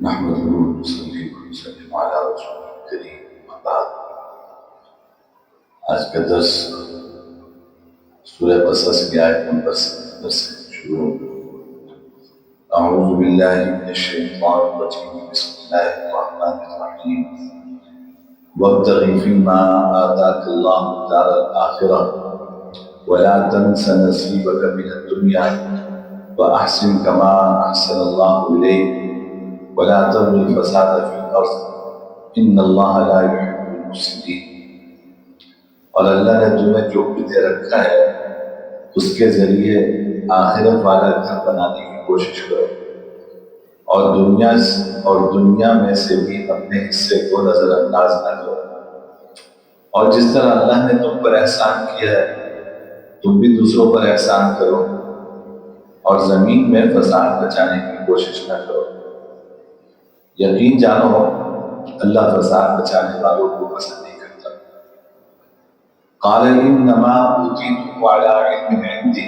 نحمده ونصلي ونسلم على رسول الكريم اما بعد. آج کا درس سورہ قصص کی آیت نمبر 77 سے شروع. اعوذ باللہ من الشیطان الرجیم. بسم اللہ الرحمن الرحیم. وابتغ فیما آتاک اللہ الدار الآخرہ ولا تنس نصیبک من الدنیا واحسن کما احسن اللہ الیک ولا تبغ الفساد فی الارض ان اللہ لا يحب المفسدین. اور اللہ نے تمہیں جو بھی دے رکھا ہے اس کے ذریعے آخرت والا گھر بنانے کی کوشش کرو اور دنیا میں سے بھی اپنے حصے کو نظر انداز نہ کرو. اور جس طرح اللہ نے تم پر احسان کیا ہے تم بھی دوسروں پر احسان کرو اور زمین میں فساد بچانے کی کوشش نہ کرو. یقین جانو اللہ فساد بچانے والوں کو پسند نہیں کرتا. قال انما اوتیتہ علی علم عندی.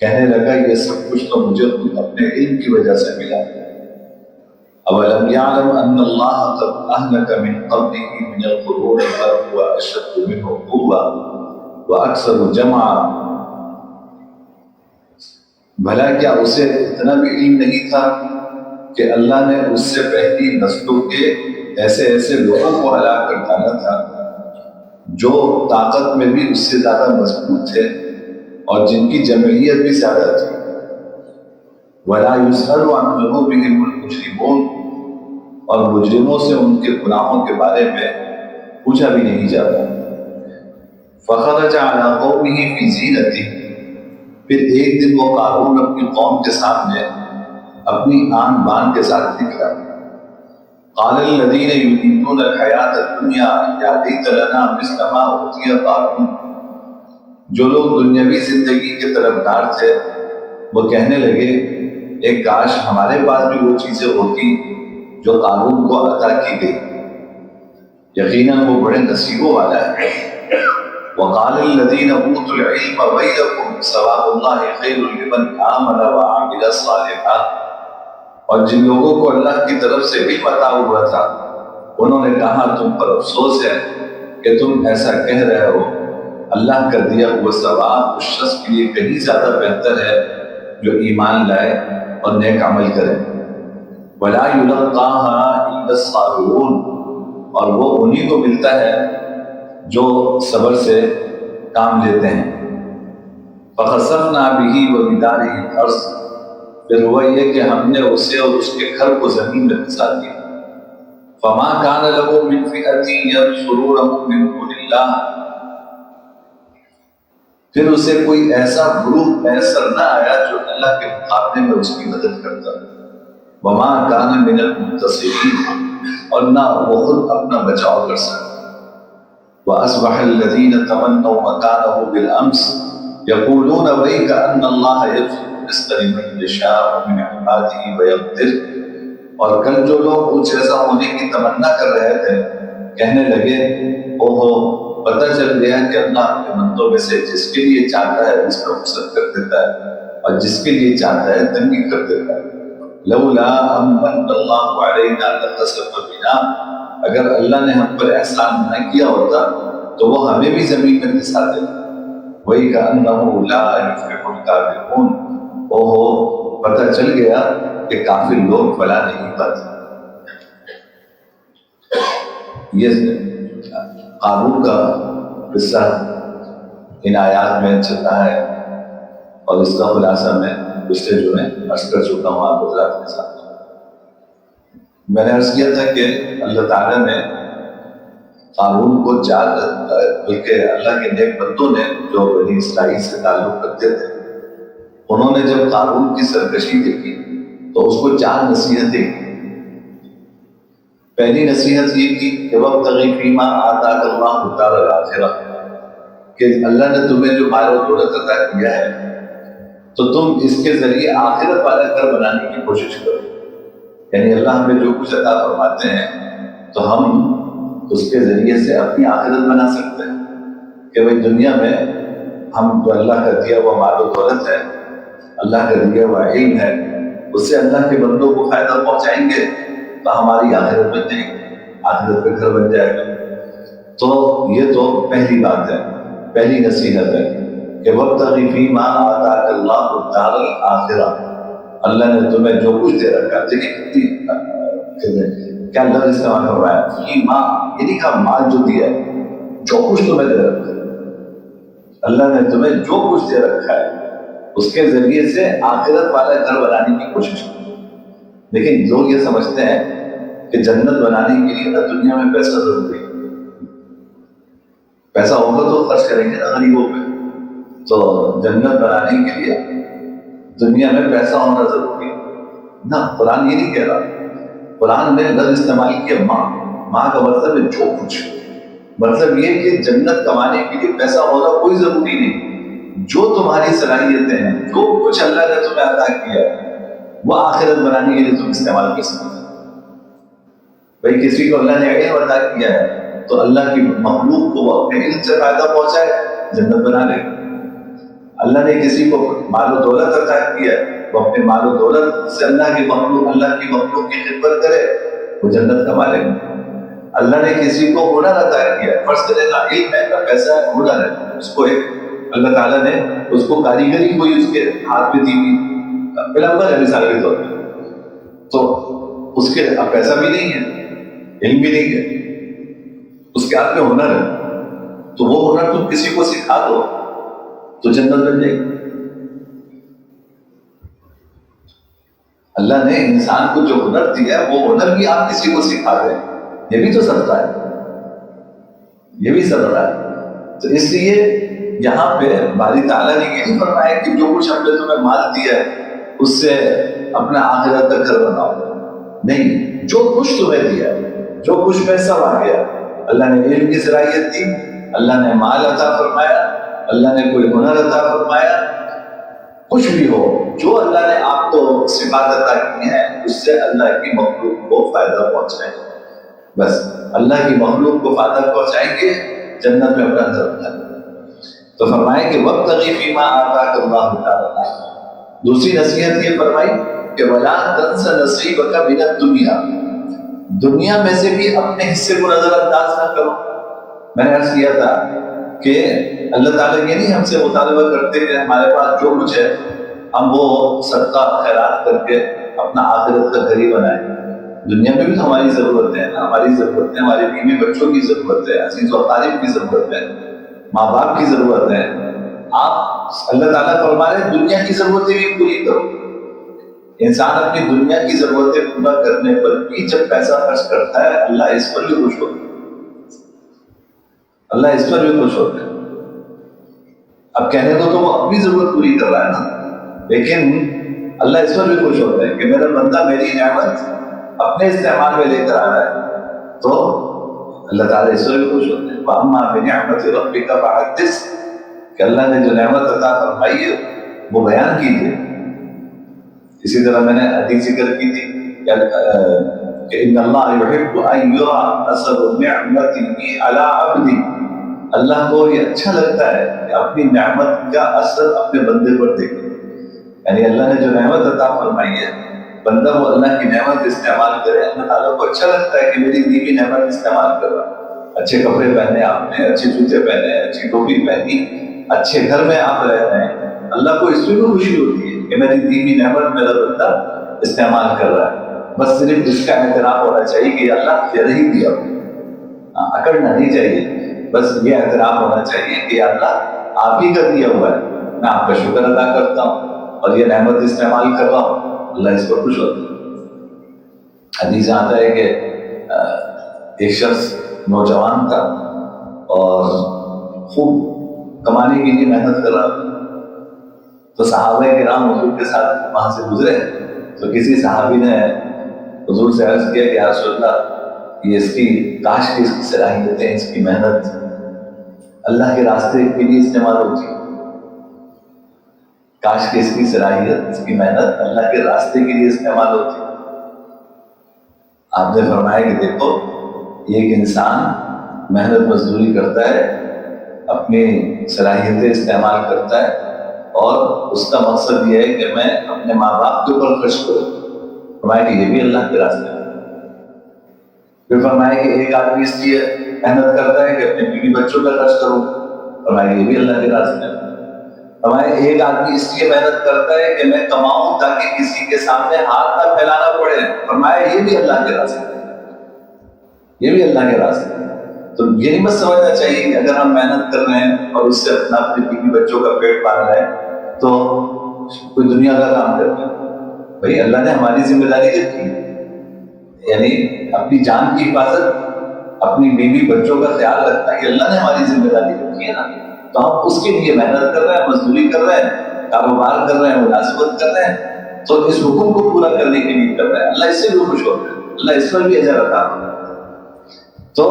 کہنے لگا یہ سب کچھ تو مجھے خود اپنے علم کی وجہ سے ملا. اولم یعلم ان اللہ قد اہلک من قبلہ من القرون من هو اشد منہ قوۃ واکثر جمعا. بھلا کیا اسے اتنا بھی علم نہیں تھا کہ اللہ نے اس سے پہلی نسلوں کے ایسے لوگوں کو ہلاک کر ڈالا تھا جو طاقت میں بھی اس سے زیادہ مضبوط تھے اور جن کی جمعیت بھی زیادہ تھی. وَلَا يُسْأَلُ عَنْ ذُنُوبِهِمُ الْمُجْرِمُونَ. اور مجرموں سے ان کے گناہوں کے بارے میں پوچھا بھی نہیں جاتا. فَخَرَجَ عَلَىٰ قَوْمِهِ فِي زِينَتِهِ. پھر ایک دن وہ قارون اپنی قوم کے سامنے اپنی آن بان کے ساتھ نکلا. قال الذين يريدون الحیات الدنیا یا لیت لنا مثل ما اوتی قارون. جو لوگ دنیاوی زندگی کے طرفدار تھے وہ کہنے لگے ایک کاش ہمارے پاس بھی وہ چیزیں ہوتی جو قارون کو عطا کی گئی. یقیناً وہ بڑے نصیبوں والا ہے. وقال الذين اوتوا العلم ويلكم ثواب الله خير لمن آمن وعمل صالحا. اور جن لوگوں کو اللہ کی طرف سے علم عطا ہوا تھا انہوں نے کہا تم پر افسوس ہے کہ تم ایسا کہہ رہے ہو. اللہ کا دیا ہوا ثواب اس شخص کے لیے کہیں زیادہ بہتر ہے جو ایمان لائے اور نیک عمل کرے. ولا يلقاها الا الصابرون. اور وہ انہی کو ملتا ہے جو صبر سے کام لیتے ہیں. فخسفنا به وبداره الارض. پھر ہوا یہ کہ ہم نے اسے اور اس کے گھر کو زمین میں پھنسا دیا. فما كان له من فئة ينصرونه من دون الله. پھر اسے کوئی ایسا گروہ میسر نہ آیا جو اللہ کے مقابلے میں اس کی مدد کرتا. وما كان من المنتصرين. اور نہ وہ خود اپنا بچاؤ کر سکتا. واصبح الذين تمنوا مكانه بالامس يقولون ويك ان الله يبسط الرزق لمن يشاء من عباده ويقدر. اور کل جو لوگ کچھ ایسا ہونے کی تمنا کر رہے تھے کہنے لگے اوہو پتہ چل گیا کہ اللہ اپنے بندوں میں سے جس کے لیے چاہتا ہے اس کا وسعت کر دیتا ہے اور جس کے لیے چاہتا ہے تنگی کر دیتا ہے. لولا امن اللہ علینا لخسف بنا. اگر اللہ نے ہم پر احسان نہ کیا ہوتا تو وہ ہمیں بھی زمین میں دھسا دیتا. وہی کأنہ لا یفلح الکافرون. اوہو پتہ چل گیا کہ کافر لوگ فلاح نہیں پاتے. یہ قارون کا قصہ ان آیات میں چلتا ہے اور اس کا خلاصہ میں پچھلے جو میں عرض کر چکا ہوں آپ حضرات کے ساتھ. میں نے عرض کیا تھا کہ اللہ تعالیٰ نے قارون کو بلکہ اللہ کے نیک بندوں نے جو بنی اسرائیل سے تعلق رکھتے تھے انہوں نے جب قارون کی سرکشی دیکھی تو اس کو 4 نصیحتیں کی. پہلی نصیحت یہ کی کہ وابتغ فیما آتاک اللہ الدار الآخرہ. کہ اللہ نے تمہیں جو مال و دولت عطا کیا ہے تو تم اس کے ذریعے آخرت والا گھر بنانے کی کوشش کرو. یعنی اللہ ہمیں جو کچھ عطا فرماتے ہیں تو ہم اس کے ذریعے سے اپنی آخرت بنا سکتے ہیں. کہ بھئی دنیا میں ہم جو اللہ کا دیا ہوا مال و دولت ہے اللہ کا دیا ہوا علم ہے اس سے اللہ کے بندوں کو فائدہ پہنچائیں گے تو ہماری آخرت بن جائے گی، آخرت پہ گھر بن جائے گا۔ تو یہ تو پہلی بات ہے، پہلی نصیحت ہے کہ وابتغ فیما آتاک اللہ الدار الآخرہ، اللہ نے تمہیں جو کچھ دے رکھا، دیکھیں کیا لفظ استعمال کر رہا ہے، فیما، یہ نہیں کہا مال جو دیا ہے، جو کچھ تمہیں دے رکھا ہے، اللہ نے تمہیں جو کچھ دے رکھا ہے اس کے ذریعے سے آخرت والا گھر بنانے کی کوشش کرو۔ لیکن لوگ یہ سمجھتے ہیں کہ جنت بنانے کے لیے نا دنیا میں پیسہ ضروری ہے، پیسہ ہوگا تو خرچ کریں گے نا غریبوں پہ، تو جنت بنانے کے لیے دنیا میں پیسہ ہونا ضروری ہے نہ۔ قرآن یہ نہیں کہہ رہا، قرآن نے لفظ استعمال کیا ماں، ماں کا مطلب ہے جو کچھ، مطلب یہ کہ جنت کمانے کے لیے پیسہ ہونا کوئی ضروری نہیں، جو تمہاری صلاحیتیں ہیں، جو کچھ اللہ نے تمہیں عطا کیا وہ آخرت بنانے کے لیے تم استعمال کر سکتے ہو۔ بھائی کسی کو اللہ نے علم عطا کیا ہے تو اللہ کی مخلوق کو وہ اپنے علم سے فائدہ پہنچائے، جنت بنا لے گا۔ اللہ نے کسی کو مال و دولت عطا کیا ہے، وہ اپنے مال و دولت سے اللہ کی مخلوق کی خدمت کرے، وہ جنت کما لے گا۔ اللہ نے کسی کو ہنر عطا کیا ہے، فرض کرے نا علم ہے نا پیسہ ہے، ہنر ہے، اس کو ایک اللہ تعالیٰ نے اس کو کاریگری کوئی اس کے ہاتھ میں دی ہوئی، پلمبر ہے مثال کے طور پہ، تو اس کے اب پیسہ بھی نہیں ہے، علم بھی نہیں ہے، اس کے ہاتھ میں ہنر ہے، تو وہ ہنر تم کسی کو سکھا دو تو جنت بن جائے گی۔ اللہ نے انسان کو جو ہنر دیا ہے وہ ہنر بھی آپ کسی کو سکھا دیں، یہ بھی تو صدقہ ہے، یہ بھی صدقہ ہے۔ تو اس لیے یہاں پہ باری تعالیٰ نے یہ نہیں فرمایا کہ جو کچھ ہم نے تمہیں مال دیا ہے اس سے اپنا آخرت کا گھر بناؤ، نہیں، جو کچھ تمہیں دیا ہے، جو کچھ میں سب آ گیا، اللہ نے علم کی صلاحیت دی، اللہ نے مال عطا فرمایا، اللہ نے کوئی ہنر عطا فرمایا، کچھ بھی ہو جو اللہ نے آپ کو صفات عطا کی ہیں اس سے اللہ کی مخلوق کو فائدہ پہنچائیں گے، بس اللہ کی مخلوق کو فائدہ پہنچائیں گے، جنت میں اپنا گھر بنائیں گے۔ تو فرمائے کہ وابتغ فیما آتاک اللہ تعالی، دوسری نصیحت یہ فرمائی کہ ولا تنس نصیبک من الدنیا، دنیا میں سے بھی اپنے حصے کو نظر انداز نہ کرو۔ میں نے عرض کیا تھا کہ اللہ تعالیٰ یہ نہیں ہم سے مطالبہ کرتے کہ ہمارے پاس جو کچھ ہے ہم وہ صدقہ خیرات کر کے اپنا آخرت کا گھر ہی بنائیں، دنیا میں بھی تو ہماری ضرورتیں ہیں نا، ہماری ضرورتیں، ہمارے بیوی بچوں کی ضرورت ہے، عزیز و اقارب کی ضرورت ہے، ماں باپ کی ضرورت ہے۔ آپ اللہ تعالیٰ فرما رہے ہیں دنیا کی ضرورتیں بھی پوری کرو۔ انسان اپنی دنیا کی ضرورتیں پورا کرنے پر بھی جب پیسہ خرچ کرتا ہے اللہ اس پر بھی خوش ہوتا ہے، اللہ اس پر بھی خوش ہوتا ہے۔ اب کہنے کو تو وہ اپنی ضرورت پوری کر رہا ہے نا، لیکن اللہ اس پر بھی خوش ہوتا ہے کہ میرا بندہ میری نعمت اپنے استعمال میں لے کر آ رہا ہے، تو اللہ تعالیٰ اس پر بھی خوش ہوتے ہیں۔ وَأَمَّا بِنِعْمَةِ رَبِّكَ فَحَدِّثْ، کہ اللہ نے جو نعمت عطا فرمائی ہے وہ بیان کیجیے۔ اسی طرح میں نے حدیث ذکر کی تھی کہ ان اللہ یحب ان یرى اثر نعمته علی عبدہ، اللہ کو یہ اچھا لگتا ہے کہ اپنی نعمت کا اثر اپنے بندے پر دیکھے، یعنی اللہ نے جو نعمت عطا فرمائی ہے بندہ وہ اللہ کی نعمت استعمال کرے، اللہ تعالیٰ کو اچھا لگتا ہے کہ میری دی ہوئی نعمت استعمال کر رہا، اچھے کپڑے پہنے آپ نے، اچھے جوتے پہنے، اچھی ٹوپی پہنی، اچھے گھر میں آپ رہ رہے ہیں، اللہ کو اس میں بھی خوشی ہوتی ہے کہ میری دی ہوئی نعمت میرا بندہ استعمال کر رہا ہے۔ بس صرف اس کا اعتراف ہونا چاہیے کہ اللہ تیرے ہی دیا، اکڑنا نہیں چاہیے، بس یہ اعتراف ہونا چاہیے کہ اللہ آپ ہی کا دیا ہوا ہے، میں آپ کا شکر ادا کرتا ہوں اور یہ نعمت استعمال کر رہا ہوں، اللہ اس پر خوش ہوتا ہے۔ حدیث آتا ہے کہ ایک شخص نوجوان تھا اور خوب کمانے کے لیے محنت کر رہا تھا، تو صحابہ کرام حضور کے ساتھ وہاں سے گزرے تو کسی صحابی نے حضور سے عرض کیا کہ یا رسول اللہ، یہ اس کی کاش کی اس کی صلاحیتیں، اس کی محنت اللہ کے راستے کے لیے استعمال ہوتی، کاش کہ اس کی صلاحیت، اس کی محنت اللہ کے راستے کے لیے استعمال ہوتی۔ آپ نے فرمایا کہ دیکھو ایک انسان محنت مزدوری کرتا ہے، اپنی صلاحیتیں استعمال کرتا ہے اور اس کا مقصد یہ ہے کہ میں اپنے ماں باپ کے اوپر خرچ کروں. فرمایا کہ یہ بھی اللہ کے راستے میں. پھر فرمایا کہ ایک آدمی اس لیے محنت کرتا ہے کہ اپنے بیوی بچوں پر خرچ کروں. فرمایا یہ بھی اللہ کے راستے میں. فرمایا ایک آدمی اس لیے محنت کرتا ہے کہ میں کماؤں تاکہ کسی کے سامنے ہاتھ نہ پھیلانا پڑے. فرمایا یہ بھی اللہ کے راستے میں. یہ بھی اللہ کے راستے میں. تو یہ نہیں بس سمجھنا چاہیے کہ اگر ہم محنت کر رہے ہیں اور اس سے اپنے بیوی بچوں کا پیٹ پال رہے ہیں تو کوئی دنیا کا کام کر رہے ہیں. بھائی اللہ نے ہماری ذمہ داری رکھی ہے، یعنی اپنی جان کی حفاظت، اپنی بیوی بچوں کا خیال رکھنا، یہ اللہ نے ہماری ذمہ داری رکھی ہے نا. تو ہم اس کے لیے محنت کر رہے ہیں، مزدوری کر رہے ہیں، کاروبار کر رہے ہیں، ملازمت کر رہے ہیں، تو اس حکم کو پورا کرنے کے لیے کر رہے ہیں. اللہ اس سے بھی خوش ہوتا ہے، اللہ اس پر بھی اجر عطا کرتا ہے. تو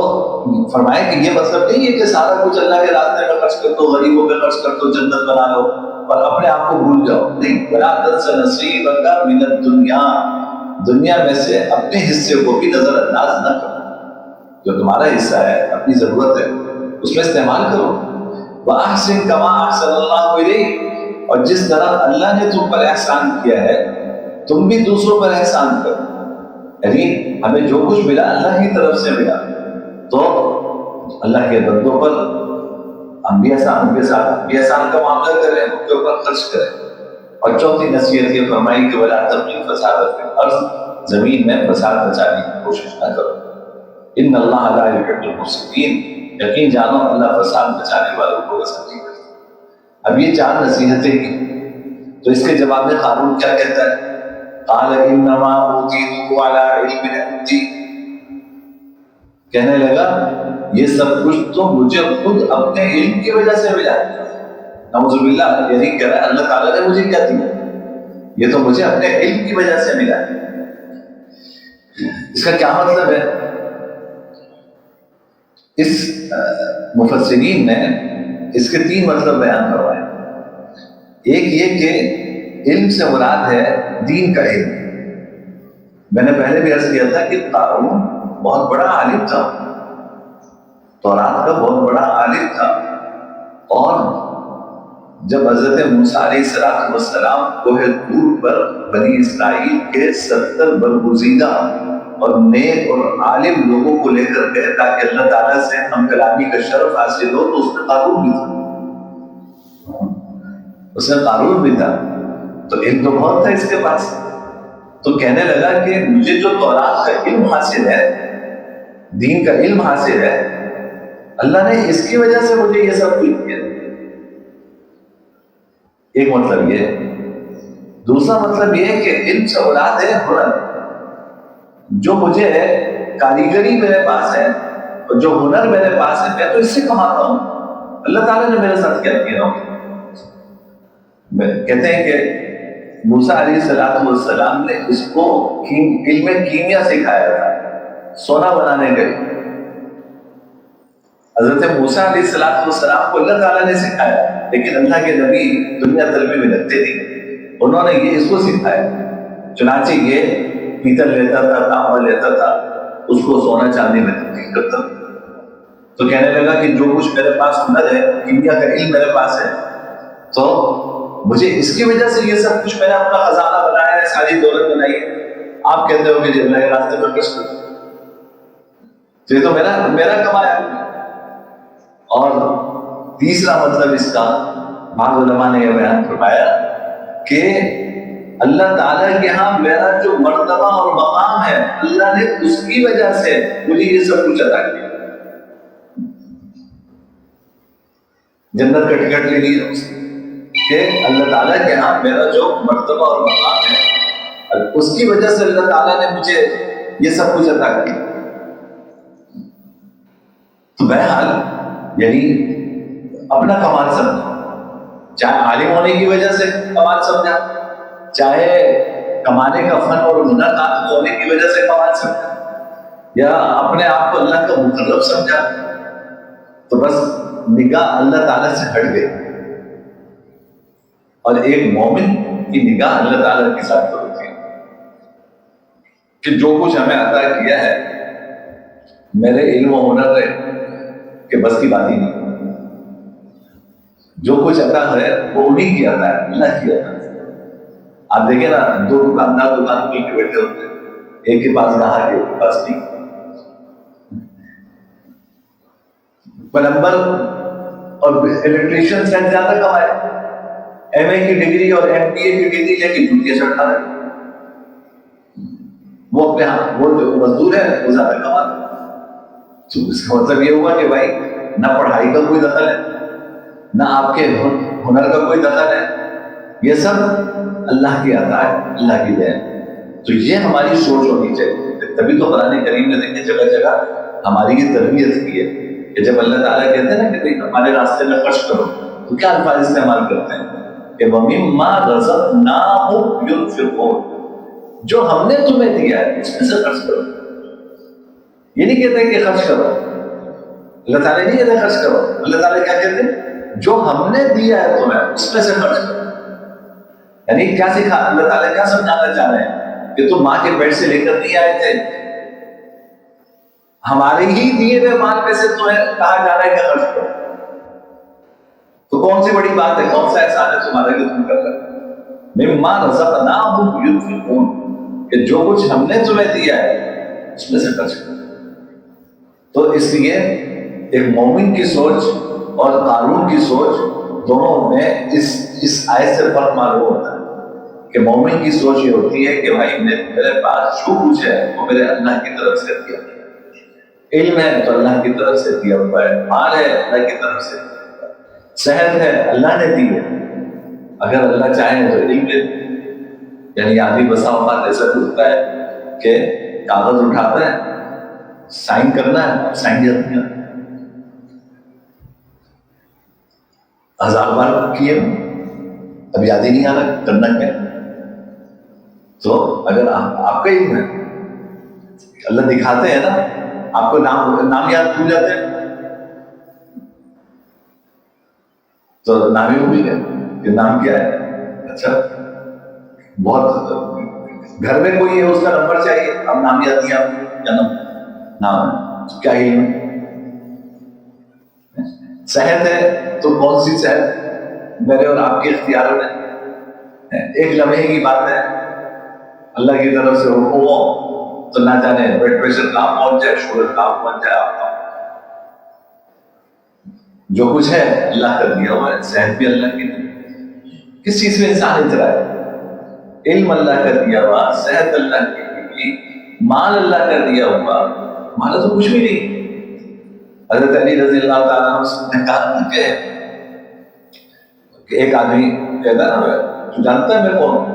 فرمایا کہ یہ مطلب نہیں ہے کہ سارا کچھ اللہ کے راستے میں خرچ کر دو، غریبوں پہ خرچ کر دو، جنت بنا لو اور اپنے آپ کو بھول جاؤ. نہیں، وَلَا تَنْسَ نَصِيبَكَ مِنَ الدُّنْيَا، دنیا میں سے اپنے حصے کو بھی نظر انداز نہ کرو. جو تمہارا حصہ ہے، اپنی ضرورت ہے، اس میں استعمال کرو. وَأَحْسِن كَمَا أَحْسَنَ اللَّهُ إِلَيْكَ، اور جس طرح اللہ نے تم پر احسان کیا ہے تم بھی دوسروں پر احسان کرو. یعنی ہمیں جو کچھ ملا اللہ کی طرف سے ملا، تو اللہ کے بندوں پر انبیاء احسان کا معاملہ کریں، ان کے اوپر خرچ کریں. اور چوتھی نصیحت یہ فرمائی کہ وَلَا تَبْغِ الْفَسَادَ فِي الْأَرْضِ، زمین میں فساد مچانے کی کوشش نہ کرو. ان اللہ لا يحب المفسدین، یقین جانو اللہ فساد مچانے والوں کو پسند نہیں کرتا. اب یہ چار نصیحتیں کی، تو اس کے جواب میں قارون کیا کہتا ہے؟ قال انما اوتیتہ علی علم عندی، کہنے لگا یہ سب کچھ تو مجھے خود اپنے علم کی وجہ سے ملا. نعوذ باللہ، یعنی کہہ رہا ہے اللہ تعالیٰ نے مجھے کیا دیا، یہ تو مجھے اپنے علم کی وجہ سے ملا. اس کا کیا مطلب ہے؟ اس مفسرین نے اس کے تین مطلب بیان کروائے. ایک یہ کہ علم سے مراد ہے دین کا علم. میں نے پہلے بھی عرض کیا تھا کہ قارون بہت بڑا عالم تھا، تورات کا بہت بڑا عالم تھا. اور جب حضرت موسیٰ علیہ السلام کوہ طور پر بنی اسرائیل کے 70 برگزیدہ اور نیک اور عالم لوگوں کو لے کر گئے تاکہ اللہ تعالیٰ سے ہم کلامی کا شرف حاصل ہو، تو اس میں قارون بھی تھا. اس میں قارون بھی تھا، تو علم تو بہت تھا اس کے پاس. تو کہنے لگا کہ مجھے جو تورات کا علم حاصل ہے، دین کا علم حاصل ہے، اللہ نے اس کی وجہ سے مجھے یہ سب کچھ کیا. ایک مطلب یہ. دوسرا مطلب یہ ہے کہ علم سے مراد ہے ہنر. جو مجھے کاریگری میرے پاس ہے اور جو ہنر میرے پاس ہے، میں تو اس سے کماتا ہوں. اللہ تعالیٰ نے میرے ساتھ کیا کیا. کہتے ہیں کہ موسیٰ علیہ السلام نے اس کو علم کیمیا سکھایا تھا، سونا بنانے کا. حضرت موسیٰ علیہ السلام کو اللہ تعالیٰ نے سکھایا، لیکن اللہ کے نبی دنیا طلبی میں لگتے تھے، انہوں نے یہ اس کو سکھایا. چنانچہ یہ پیتل لیتا تھا، تانبا لیتا تھا، اس کو سونا چاندی میں تبدیل کرتا. تو کہنے لگا کہ جو کچھ میرے پاس ہنر ہے، کیمیا کا علم میرے پاس ہے، تو مجھے اس کی وجہ سے یہ سب کچھ میں نے اپنا خزانہ بنایا ہے، ساری دولت بنائی ہے. آپ کہتے ہو کہ جی اللہ کے راستے پر خرچ کرو، تو یہ تو میرا کمایا. اور تیسرا مطلب اس کا بعض علماء نے یہ بیان فرمایا کہ اللہ تعالیٰ کے ہاں میرا جو مرتبہ اور مقام ہے، اللہ نے اس کی وجہ سے مجھے یہ سب کچھ عطا کیا. جنت کا ٹکٹ لے لیا کہ اللہ تعالیٰ کے ہاں میرا جو مرتبہ اور مقام ہے، اس کی وجہ سے اللہ تعالیٰ نے مجھے یہ سب کچھ عطا کیا. تو بہرحال یعنی اپنا کمال سمجھا، چاہے عالم ہونے کی وجہ سے کمال سمجھا، چاہے کمانے کا فن اور ہنر عادت ہونے کی وجہ سے کمال سمجھا، یا اپنے آپ کو اللہ کا مقرب سمجھا، تو بس نگاہ اللہ تعالیٰ سے ہٹ گئی. اور ایک مومن کی نگاہ اللہ تعالیٰ کے ساتھ ہوتی ہے کہ جو کچھ ہمیں عطا کیا ہے میرے علم و ہنر ہے کہ بس کی بات ہی نہیں. جو کچھ عطا ہے وہ انہیں کی عطا ہے، اللہ کی عطا ہے۔ آپ دیکھیں نا، دو دکاندار دکان کھول کے بیٹھے ہوتے ہیں، ایک کے پاس گاہک ایک کے پاس نہیں۔ پلمبر اور الیکٹریشین سے زیادہ کمائے، ایم اے کی ڈگری اور ایم بی اے کی ڈگری لے کے جوتیاں چڑھا رہے، وہ اپنے ہاں وہ جو مزدور ہے وہ زیادہ کماتے۔ تو اس کا مطلب یہ ہوا کہ بھائی نہ پڑھائی کا کوئی دخل ہے، نہ آپ کے ہنر کا کوئی دخل ہے، یہ سب اللہ کی عطا ہے، اللہ کی دین۔ تو یہ ہماری سوچ ہونی چاہیے۔ تبھی تو قرآن کریم میں دیکھیں جگہ جگہ ہماری یہ تربیت کی ہے کہ جب اللہ تعالیٰ کہتے ہیں نا کہ ہمارے راستے میں خرچ کرو، تو کیا الفاظ استعمال کرتے ہیں کہ وَمِمَّا رَزَقْنَاهُمْ يُنْفِقُونَ، جو ہم نے تمہیں دیا ہے اس میں سے خرچ کرو۔ یہ نہیں کہتے کہ خرچ کرو، اللہ تعالیٰ نہیں کہتے خرچ کرو، اللہ تعالیٰ کیا کہتے ہیں؟ جو ہم نے دیا ہے تمہیں اس میں سے خرچ کرو۔ یعنی کیا سکھا اللہ تعالیٰ، کیا سمجھانا چاہ رہے ہیں کہ تم ماں کے پیٹ سے لے کر نہیں آئے تھے، ہمارے ہی دیے ہوئے مال میں سے تمہیں کہا جا رہا ہے کہ خرچ کرو۔ تو کون سی بڑی بات ہے، کون سا احسان ہے تمہارا کہ تم کر رہے ہو؟ مما رزقناہم ينفقون، کہ جو کچھ ہم نے تمہیں دیا ہے اس میں سے خرچ کرو۔ تو اس لیے ایک مومن کی سوچ اور قارون کی سوچ دونوں میں اس آیت سے فرق معلوم ہوتا ہے کہ مومن کی سوچ یہ ہوتی ہے کہ بھائی میرے پاس جو کچھ ہے وہ میرے اللہ کی طرف سے دیا، علم ہے تو اللہ کی طرف سے دیا ہوا ہے، مال ہے اللہ کی طرف سے، صحت ہے اللہ نے دی ہے، اگر اللہ چاہے تو علم دے۔ یعنی آدمی بسا اوقات ایسا ہوتا ہے کہ کاغذ اٹھاتا ہے، سائن کرنا ہے، سائن کرتی ہے، 1000 بار کیے اب یاد ہی نہیں آ رہا کرنا کیا۔ تو اگر آپ کا علم ہے، اللہ دکھاتے ہیں نا، آپ کو نام یاد بھول جاتے ہیں تو نام ہی بھول گئے کہ نام کیا ہے۔ اچھا بہت گھر میں کوئی ہے اس کا نمبر چاہیے، اب نام یاد نہیں، آپ کیا نام ہے، کیا علم؟ صحت ہے تو کون سی صحت میرے اور آپ کے اختیار میں، ایک لمحے کی بات ہے، اللہ کی طرف سے حکم ہو تو نہ جانے بلڈ پریشر کہاں پہنچ جائے، شوگر کہاں پہنچ جائے۔ آپ کا جو کچھ ہے اللہ کا دیا ہوا ہے، صحت بھی اللہ کی دی۔ کس چیز میں انسان اترا ہے؟ علم اللہ کا دیا ہوا، صحت اللہ کی دی، مال اللہ کا دیا ہوا، مال تو کچھ بھی نہیں۔ حضرت علی رضی اللہ تعالیٰ عنہ نے کہا کہ ایک آدمی کہتا نا، تو جانتا ہے میں کون ہوں؟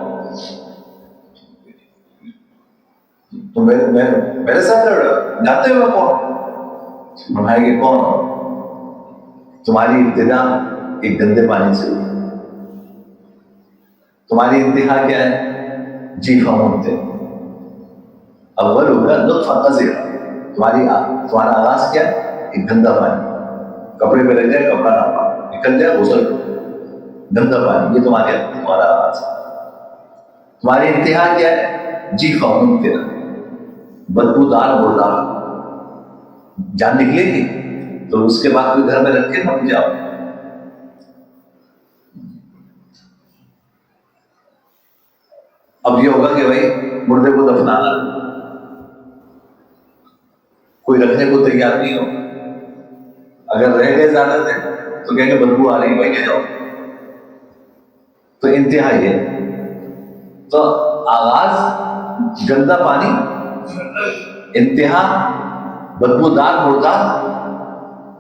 تو میرے ساتھ لڑ رہا، جانتے ہو میں کون ہوں؟ فرمایا کہ کون ہو؟ تمہاری ابتدا ایک گندے پانی سے ہوئی، تمہاری انتہا کیا ہے؟ جیفہ مونتے، اول ہوگا نطفہ قذرہ، تمہارا آغاز کیا ہے؟ ایک گندا پانی، کپڑے پہ رہ جائے کپڑا نہ پا نکل جائے غسل گندا پانی، یہ تمہارا آغاز ہے۔ تمہاری انتہا کیا ہے؟ جیفہ مونتے، بدبودار مردہ، جان نکلے گی تو اس کے بعد کوئی گھر میں رکھ کے نہ جاؤ۔ اب یہ ہوگا کہ بھائی مردے کو دفنانا، کوئی رکھنے کو تیار نہیں ہو، اگر رہ گئے زیادہ دن تو کہیں گے بدبو آ رہی، بھائی لے جاؤ۔ تو انتہا یہ، تو آغاز گندا پانی، انتہا بدبودار مردہ،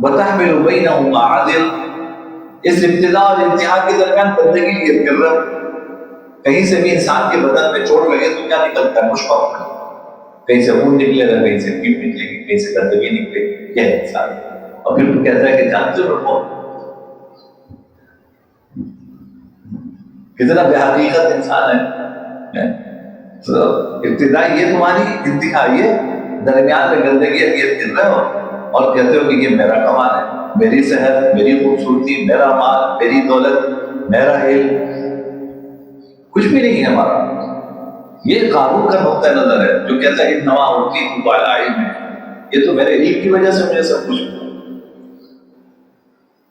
وَتَحْمِلُ بَيْنَهُمْ مَعَاذِرَ، اس ابتدا اور انتہا کے درمیان بندگی لیے کر رہا۔ کہیں سے بھی انسان کے بدن میں چوٹ لگے تو کیا نکلتا ہے؟ مشکل، کہیں سے خون نکلے گا، کہیں سے پیپ نکلے گی، کہیں سے گندگی نکلے گی، یہ ہے انسان۔ اور پھر تو کہتا ہے کہ جانتے ہو کون؟ کتنا بے حقیقت انسان ہے۔ تو ابتدا یہ تمہاری، انتہا یہ، درمیان میں گندگی عطیت کر رہے ہو اور کہتے ہو کہ یہ میرا کمال ہے، میری صحت، میری خوبصورتی، میرا مال، میری دولت، میرا علم، کچھ بھی نہیں ہے ہمارا۔ یہ قارون کا نقطہ نظر ہے جو کہتا ہے انما اوتیتہ علی علم، یہ تو میرے علم کی وجہ سے مجھے سب کچھ۔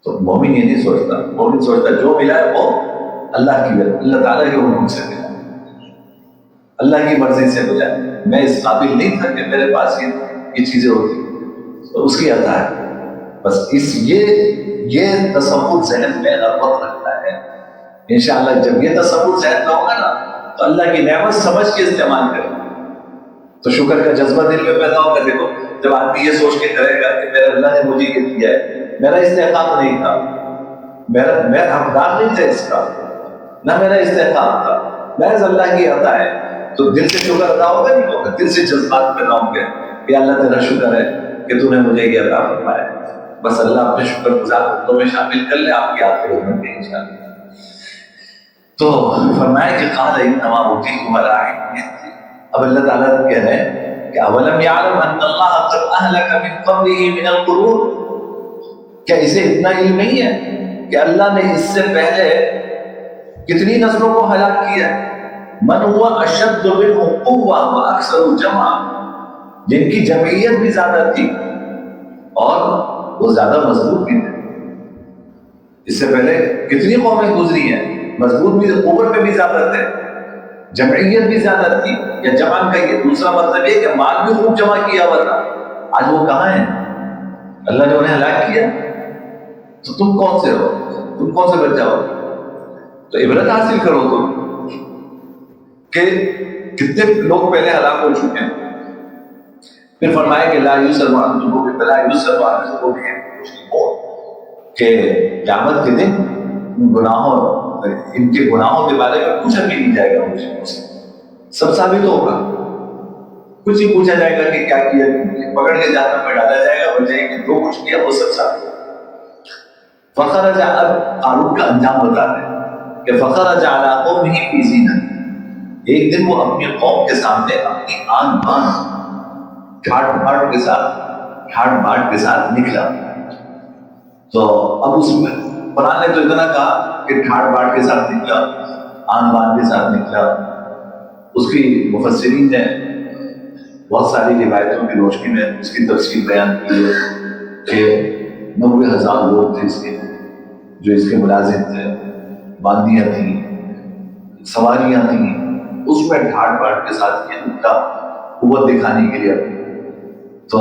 تو مومن یہ نہیں سوچتا، مومن سوچتا جو ملا ہے وہ اللہ کی وجہ، اللہ تعالیٰ کے حکم سے ملا، اللہ کی مرضی سے ملا، میں اس قابل نہیں تھا کہ میرے پاس یہ چیزیں ہوتی، تو اس کی عطا ہے۔ بس یہ تصور ذہن میں ہر وقت رکھتا ہے۔ انشاءاللہ جب یہ تصور ذہن میں ہوگا نا تو اللہ کی نعمت سمجھ کے استعمال کرے، تو شکر کا جذبہ دل میں پیدا ہوگا۔ دیکھو جب آدمی یہ سوچ کے کرے گا کہ میرے اللہ نے مجھے یہ دیا ہے، میرا استحقاق نہیں تھا، میں حقدار نہیں تھا اس کا، نہ میرا استحقاق تھا، محض اللہ کی عطا ہے، تو دل سے شکر ادا ہوگا نہیں ہوگا، دل سے جذبات پیدا ہوں گے کہ اللہ تیرا شکر ہے کہ تو نے مجھے یہ عطا فرمایا۔ بس اللہ اپنے شکر گزار بندوں میں شامل کر لے آپ کی آخر عمر میں انشاءاللہ۔ تو فرمایا کہ قال انما اوتیتہ علی علم، اب اللہ تعالیٰ کہہ رہے ہیں کہ اولم یعلم ان اللہ قد اہلک من قبلہ من القرون، کیا اسے اتنا علم نہیں ہے کہ اللہ نے اس سے پہلے کتنی نسلوں کو ہلاک کیا ہے؟ من ہوا اشد منہ قوہ واکثر جمعا، جن کی جمعیت بھی زیادہ تھی اور وہ زیادہ مضبوط بھی تھے۔ اس سے پہلے کتنی قومیں گزری ہیں، مضبوط بھی، قوت میں بھی زیادہ تھے، جمعیت بھی زیادہ تھی۔ یا جمع کا یہ دوسرا مطلب یہ کہ مال بھی خوب جمع کیا ہوا تھا۔ آج وہ کہاں ہیں؟ اللہ نے انہیں ہلاک کیا، تو تم کون سے ہو؟ تم کون سے بچہ ہو؟ تو عبرت حاصل کرو تم کہ کتنے لوگ پہلے ہلاک ہو چکے ہیں۔ پھر فرمایا کہ لا یوسف لا یوسف کہ قیامت کے دن ان کے گناہوں کے بارے میں پوچھا بھی نہیں جائے گا، مجھ سے سب ثابت ہوگا، کچھ ہی پوچھا جائے گا کہ کیا کیا، پکڑ کے جہنم میں ڈالا جائے گا، بجائے کہ جو کچھ کیا وہ سب ثابت ہوگا۔ فخرج، اب قارون کا انجام بتا رہے ہیں کہ فخرج علی قومہ فی زینت، ایک دن وہ اپنی قوم کے سامنے اپنی آن بان ٹھاٹ بھاٹ کے ساتھ نکلا۔ تو اب اس میں قرآن نے تو اتنا کہا کہ ٹھاٹ بھاٹ کے ساتھ نکلا، آن بان کے ساتھ نکلا، اس کی مفسرین نے بہت ساری روایتوں کی روشنی میں اس کی تفصیل بیان کی ہے کہ 90,000 لوگ تھے اس کے جو اس کے ملازم تھے، باندیاں تھیں، سواریاں تھیں، اس میں ٹھاٹ بھاٹ کے ساتھ یہ نکلا قوت دکھانے کے لیے۔ تو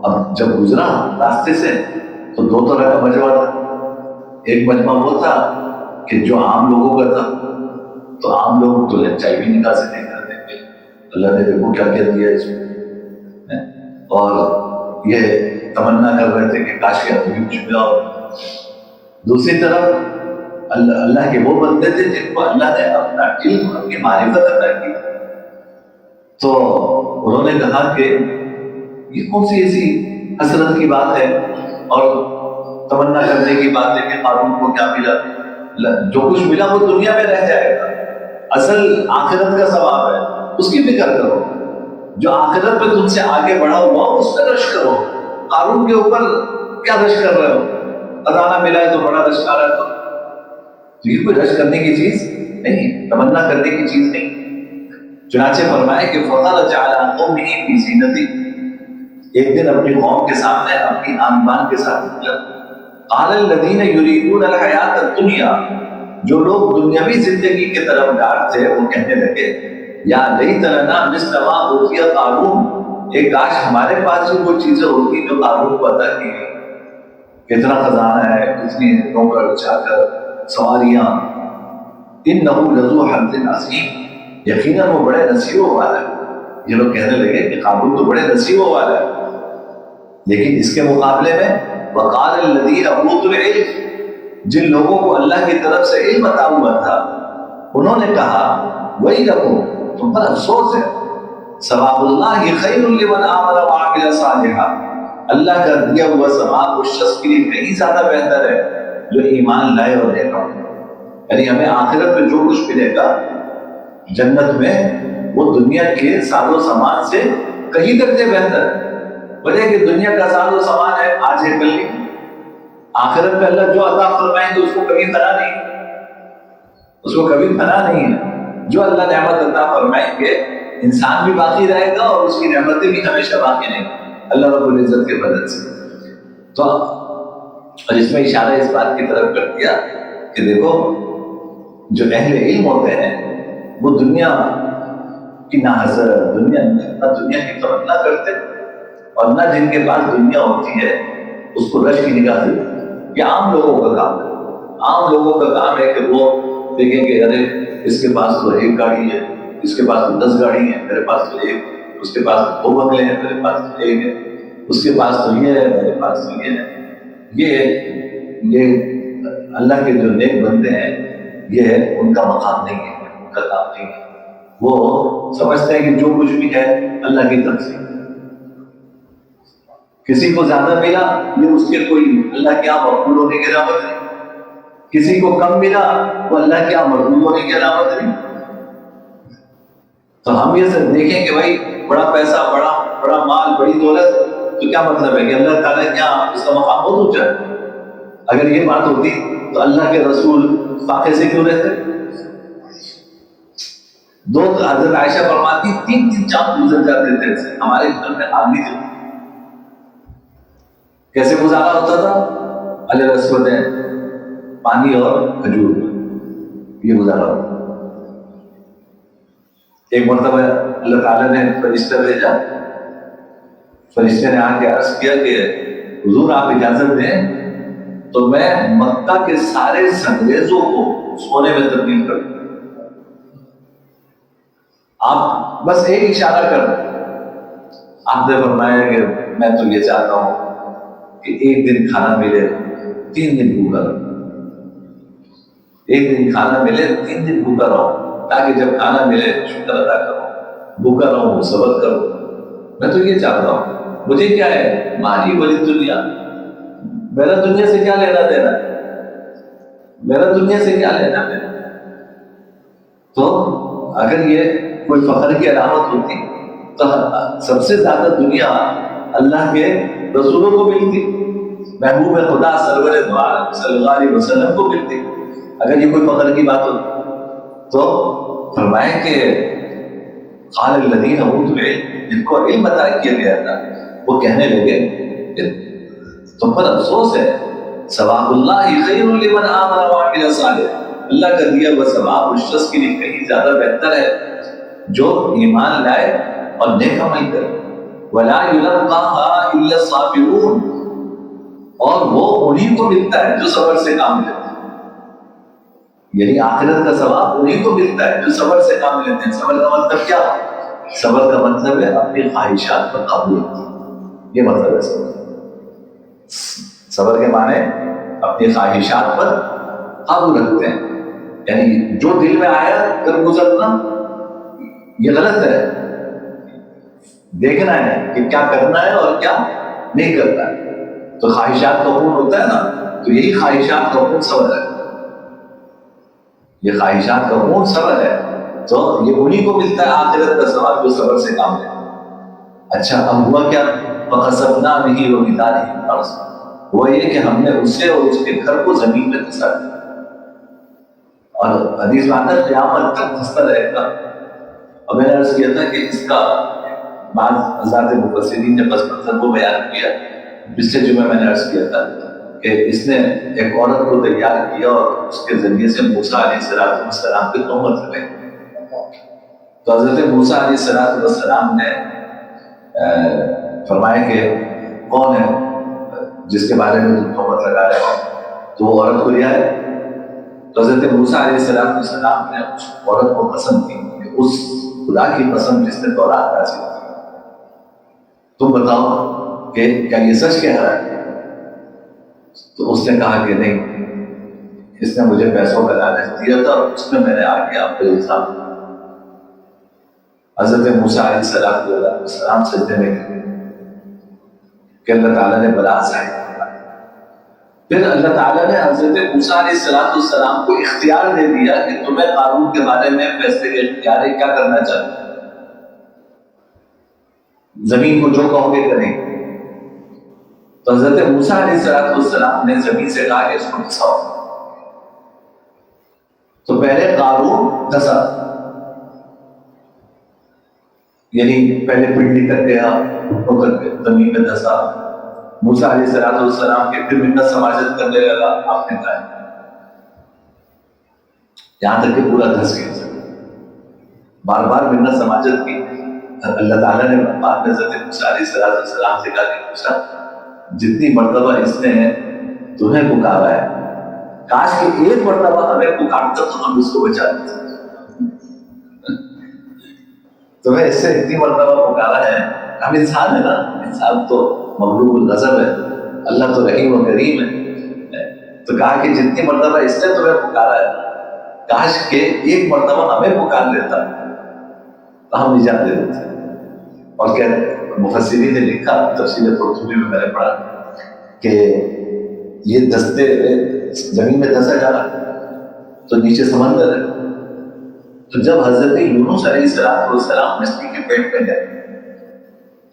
اب جب گزرا راستے سے تو دو طرح کا مجمع تھا، ایک مجمع وہ تھا کہ جو عام لوگوں کا تھا، تو عام لوگ تو چائے بھی نکال سے نہیں کرتے تھے، اللہ نے دیکھو کیا کیا دیا اس میں، اور یہ تمنا کر رہے تھے کہ کاش کے ابھی کچھ ملا ہو۔ دوسری طرف اللہ کے وہ بندے تھے جن کو اللہ نے اپنا علم، اپنی معرفت عطا کی، تو انہوں نے کہا کہ یہ کون سی ایسی حسرت کی بات ہے اور تمنا کرنے کی بات ہے کہ قارون کو کیا ملا، جو کچھ ملا وہ دنیا میں رہ جائے گا، اصل آخرت کا ثواب ہے، اس کی فکر کرو، جو آخرت میں تم سے آگے بڑھا ہوا اس پہ رش کرو۔ قارون کے اوپر کیا رش کر رہے ہو؟ خزانہ ملا ہے تو بڑا رش کر رہا ہے، تو یہ کوئی رش کرنے کی چیز نہیں، تمنا کرنے کی چیز نہیں۔ چنانچہ فرمایا کہ فخرج علی قومہ فی زینتہ، ایک دن اپنی قوم کے سامنے اپنی آن بان کے ساتھ نکلا۔ قال الذین یریدون الحیاۃ الدنیا، جو لوگ دنیاوی زندگی کی طرف ڈار تھے وہ کہنے لگے یا لیت لنا مثل ما اوتی قارون، ایک کاش ہمارے پاس بھی وہ چیزیں ہوتی جو قارون کو عطا کی گئی، کتنا خزانہ ہے، کتنی نوکر چاکر، سواریاں، انہ لذو حظ عظیم، یقیناً وہ بڑے نصیبوں والا ہے۔ یہ لوگ کہنے لگے کہ قارون تو بڑے نصیبوں والا ہے، لیکن اس کے مقابلے میں وقال الذین اوتوا العلم، جن لوگوں کو اللہ کی طرف سے علم عطا ہوا تھا انہوں نے کہا ویلکم، تم پر افسوس ہے، ثواب اللہ خیر لمن آمن وعمل صالحا، اللہ کا دیا ہوا ثواب اس شخص کے لیے کہیں زیادہ بہتر ہے جو ایمان لائے اور نیک عمل، یعنی ہمیں آخرت میں جو کچھ ملے گا جنت میں وہ دنیا کے ساز و سامان سے کہیں درجے بہتر ہے۔ وجہ کہ دنیا کا ساز و سامان ہے آج ہے کل نہیں، آخرت میں اللہ جو عطا فرمائیں گے اس کو کبھی فنا نہیں، اس کو کبھی فنا نہیں ہے۔ جو اللہ نعمت عطا فرمائیں گے انسان بھی باقی رہے گا اور اس کی نعمتیں بھی ہمیشہ باقی رہیں گی اللہ رب العزت کے مدد سے۔ تو اور اس میں اشارہ اس بات کی طرف کر دیا کہ دیکھو جو اہل علم ہوتے ہیں وہ دنیا کی نہ حضرت دنیا کی تمنا کرتے اور نہ جن کے پاس دنیا ہوتی ہے اس کو رش کی نگاہ سے یہ عام لوگوں کا کام ہے. عام لوگوں کا کام ہے کہ وہ دیکھیں کہ ارے اس کے پاس تو ایک گاڑی ہے, اس کے پاس تو 10 گاڑی ہے, میرے پاس تو ایک, اس کے پاس تو 2 بنگلے ہیں, میرے پاس تو ایک ہے, اس کے پاس تو یہ ہے, میرے پاس تو یہ ہے. یہ اللہ کے جو نیک بندے ہیں یہ ان کا مقام نہیں ہے, ان کا کام نہیں ہے. وہ سمجھتے ہیں کہ جو کچھ بھی ہے اللہ کی طرف سے. کسی کو زیادہ ملا یہ اس کے کوئی اللہ کے یہاں مقبول ہونے کی علامت نہیں, کسی کو کم ملا وہ اللہ کے یہاں مقبول ہونے کی علامت نہیں. تو ہم یہ سب دیکھیں کہ بھائی بڑا پیسہ, بڑا مال, بڑی دولت, تو کیا مطلب ہے کہ اللہ تعالیٰ کیا اس کا مقام بہت اونچا ہے؟ اگر یہ بات ہوتی تو اللہ کے رسول فاقے سے کیوں رہتے؟ حضرت عائشہ فرماتی 3 چاند گزر جاتے تھے ہمارے گھر میں آدمی تھے. کیسے گزارا ہوتا تھا؟ اللہ رسول نے پانی اور کھجور یہ گزارا ہوتا. ایک مرتبہ اللہ تعالیٰ نے فرشتہ بھیجا, فرشتے نے آ کے عرض کیا کہ حضور آپ اجازت دیں تو میں مکہ کے سارے سنگریزوں کو سونے میں تبدیل کر دوں. آپ بس ایک اشارہ کر دیں. آپ نے فرمایا کہ میں تو یہ چاہتا ہوں کہ ایک دن کھانا ملے 3 دن بھوکا رہو, ایک دن کھانا ملے 3 دن بھوکا رہو, تاکہ جب کھانا ملے شکر ادا کرو, بھوکا رہو صبر کرو. میں تو یہ چاہتا ہوں, مجھے کیا ہے مالی بڑی دنیا, میرا دنیا سے کیا لینا دینا, میرا دنیا سے کیا لینا دینا. تو اگر یہ کوئی فخر کی علامت ہوتی تو سب سے زیادہ دنیا اللہ کے رسولوں کو ملتی, محبوب خدا سرور دو عالم صلی اللہ علیہ وسلم کو ملتی. اگر یہ کوئی فخر کی بات ہوتی تو فرمائے کہ قال الذین اوتوا العلم, جن کو علم عطا کیا گیا تھا وہ کہنے لگے کہ تم پر افسوس ہے, ثواب اللہ خیر لمن آمن وعمل صالحا, اللہ کا دیا ہوا ثواب اس شخص کے لیے کہیں زیادہ بہتر ہے جو ایمان لائے اور نیک عمل کرے. ولا یلقاها الا الصابرون, اور وہ انہیں کو ملتا ہے جو صبر سے کام لیتے ہیں. یعنی آخرت کا ثواب انہیں کو ملتا ہے جو صبر سے کام لیتے ہیں. صبر کا مطلب کیا؟ صبر کا مطلب ہے اپنی خواہشات پر قابو رکھنا, یہ مطلب ہے صبر. صبر کے معنی اپنی خواہشات پر قابو رکھتے ہیں, یعنی جو دل میں آیا کر گزرنا یہ غلط ہے. دیکھنا ہے کہ کیا کرنا ہے اور کیا نہیں کرنا ہے. تو خواہشات کا خون ہوتا ہے نا, تو یہی خواہشات کا خون صبر ہے, یہ خواہشات کا خون صبر ہے. تو یہ انہیں کو ملتا ہے آخرت کا ثواب جو صبر سے کام لے. اچھا اب ہوا کیا؟ فَخَسَفْنَا بِهِ وَبِدَارِهِ الْأَرْضَ, وہ یہ کہ ہم نے اسے اور اس کے گھر کو زمین میں دھسا دیا, اور حدیث میں آتا ہے قیامت تک دھستا رہے گا. اور میں نے عرض کیا تھا کہ اس کا بعض حضرات مفسرین نے پس منظر کو بیان کیا. پچھلے جمعے میں نے عرض کیا تھا کہ اس نے ایک عورت کو تیار کیا اور اس کے ذریعے سے موسیٰ علیہ السلام کی تہمت لگائی. تو حضرت موسیٰ علیہ السلام نے فرمایا کہ کون ہے جس کے بارے میں تم تہمت لگا رہے ہو؟ تو وہ عورت کو لیا ہے. تو حضرت موسیٰ علیہ السلام نے اس عورت کو قسم کی کہ اس خدا کی قسم جس نے تورات نازل کی, تم بتاؤ کہ کیا یہ سچ کہہ رہا ہے؟ تو اس نے کہا کہ نہیں, اس نے مجھے پیسوں کا لالچ دیا تھا اور اس میں نے آ کے آپ کو الزام دیا. حضرت موسیٰ علیہ السلام سجدے میں گئے کہ اللہ تعالیٰ نے بلا ظاہر کیا. پھر اللہ تعالیٰ نے حضرت موسیٰ علیہ السلام کو اختیار دے دیا کہ تمہیں قارون کے بارے میں فیصلے کے اختیار ہے, کیا کرنا چاہتے ہو, زمین کو جو کہو گے کریں. تو حضرت موسیٰ علیہ السلام نے زمین سے کہا کہ اس کو دھساؤ. تو پہلے قارون دھسا, یعنی پہلے پنڈلی کر گیا, کر کے زمین میں دھسا, موسیٰ علیہ السلام کے پھر منت سماجت کرنے لگا، آپ نے کہا یہاں تک کہ پورا دھس گیا، بار بار منت سماجت کی۔ اللہ تعالیٰ نے بعد میں حضرت موسیٰ علیہ السلام سے کہا کہ موسیٰ جتنی مرتبہ اس نے تمہیں پکارا ہے، کاش کہ ایک مرتبہ ہمیں پکارتا تو ہم اس کو بچا دیتے۔ تمہیں اس سے اتنی مرتبہ پکارا ہے، ہم انسان ہے نا، انسان تو مغلوب الغضب ہے، اللہ تو رحیم و کریم ہے، تو کہا کہ جتنی مرتبہ اس نے تمہیں پکارا ہے، کاش کہ ایک مرتبہ ہمیں پکار لیتا تو ہم نجات دے دیتے۔ اور کیا مفسرین نے لکھا، تفسیر قرطبی میں میں نے پڑھا کہ یہ دستے زمین میں دھسا جا رہا تو نیچے سمندر ہے، تو جب حضرت یونس علیہ السلام مچھلی کے پیٹ میں گئے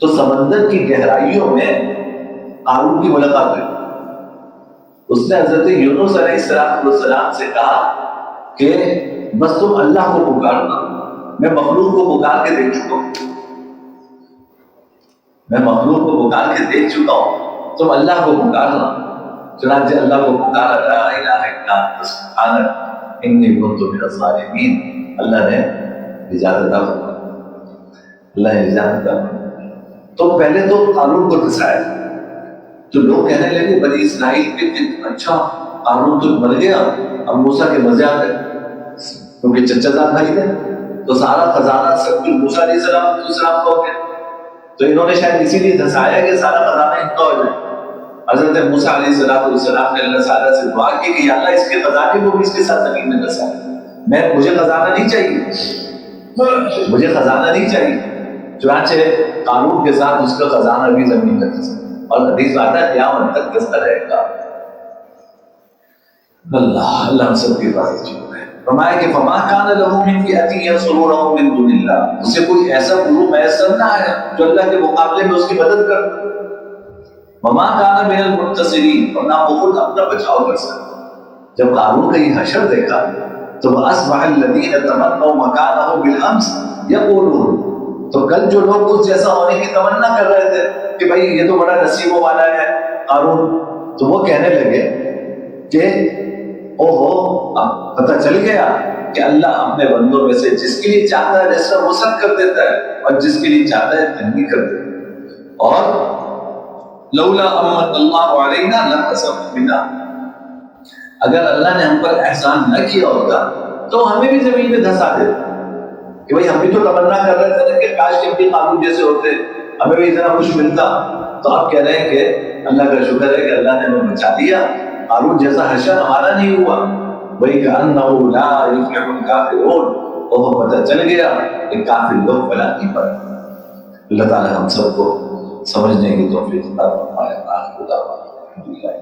تو سمندر کی گہرائیوں میں قارون کی ملاقات ہوئی۔ اس نے حضرت یونس علیہ السلام سے کہا کہ بس تم اللہ کو پکارنا، میں مخلوق کو پکار کے دیکھ چکا ہوں، میں مخلوق کو پکار کے دیکھ چکا ہوں، تم اللہ کو پکارنا۔ چنانچہ اللہ کو پکارا، لا الہ الا انت سبحانک انی کنت من الظالمین۔ اللہ نے اجازت عطا فرمائی، اللہ نے اجازت عطا فرمائی۔ تو پہلے تو قارون کو دسایا، تو لوگ کہنے لگے بنی اسرائیل کے کہ اچھا قارون تو مر گیا، اب موسیٰ کے مزے آ گئے، کیونکہ چچا زاد بھائی تھے، تو سارا خزانہ سب کچھ موسیٰ علیہ السلام کو ہو گیا، تو انہوں نے شاید اسی لیے دھسایا کہ سارا خزانہ ان کا ہو جائے۔ حضرت موسیٰ علیہ السلام نے اللہ تعالیٰ سے دعا کی کہ یا اللہ اس کے خزانے کو بھی اس کے ساتھ زمین میں دھسا، مجھے خزانہ نہیں چاہیے، مجھے خزانہ نہیں چاہیے۔ چنانچہ قارون کے ساتھ اس کا خزانہ بھی زمین میں دھسا، اور حدیث آتا ہے قیامت تک دھستا رہے گا۔ اللہ ہم سب کی حفاظت کرے۔ فرمایا کہ فما کان له من فئۃ ينصرونه من دون اللہ، اسے کوئی ایسا گروہ میسر نہ آیا جو اللہ کے مقابلے میں اس کی مدد کر، وما کان من المنتصرین، اور نہ وہ خود اپنا بچاؤ کر سکتا۔ جب قارون کا یہ حشر دیکھا تو اصبح الذین تمنوا مکانہ بالامس یقولون، تو کل جو لوگ اس جیسا ہونے کی تمنا کر رہے تھے کہ بھائی یہ تو بڑا نصیبوں والا ہے قارون، تو وہ کہنے لگے کہ اوہو پتہ چل گیا کہ اللہ اپنے بندوں میں سے جس کے لیے چاہتا ہے رزق وسعت کر دیتا ہے، اور جس کے لیے چاہتا ہے تنگی کر دیتا ہے۔ اور لولا امن اللہ علینا لخسف بنا، اگر اللہ نے ہم پر احسان نہ کیا ہوتا تو ہمیں بھی زمین میں دھسا دیتا، کہ بھائی ہم بھی تو تمنا کر رہے تھے کہ کاش کے بھی قارون جیسے ہوتے، ہمیں بھی اتنا کچھ ملتا۔ تو آپ کہہ رہے ہیں کہ اللہ کا شکر ہے کہ اللہ نے ہمیں بچا دیا، قارون جیسا حشر ہمارا نہیں ہوا۔ وہی کأنہ لا یفلح الکافرون، وہ پتہ چل گیا کہ کافر لوگ فلاح نہیں پڑے۔ اللہ تعالی ہم سب کو سمجھنے کی توفیق عطا فرمائے۔ آخر دعوانا الحمدللہ۔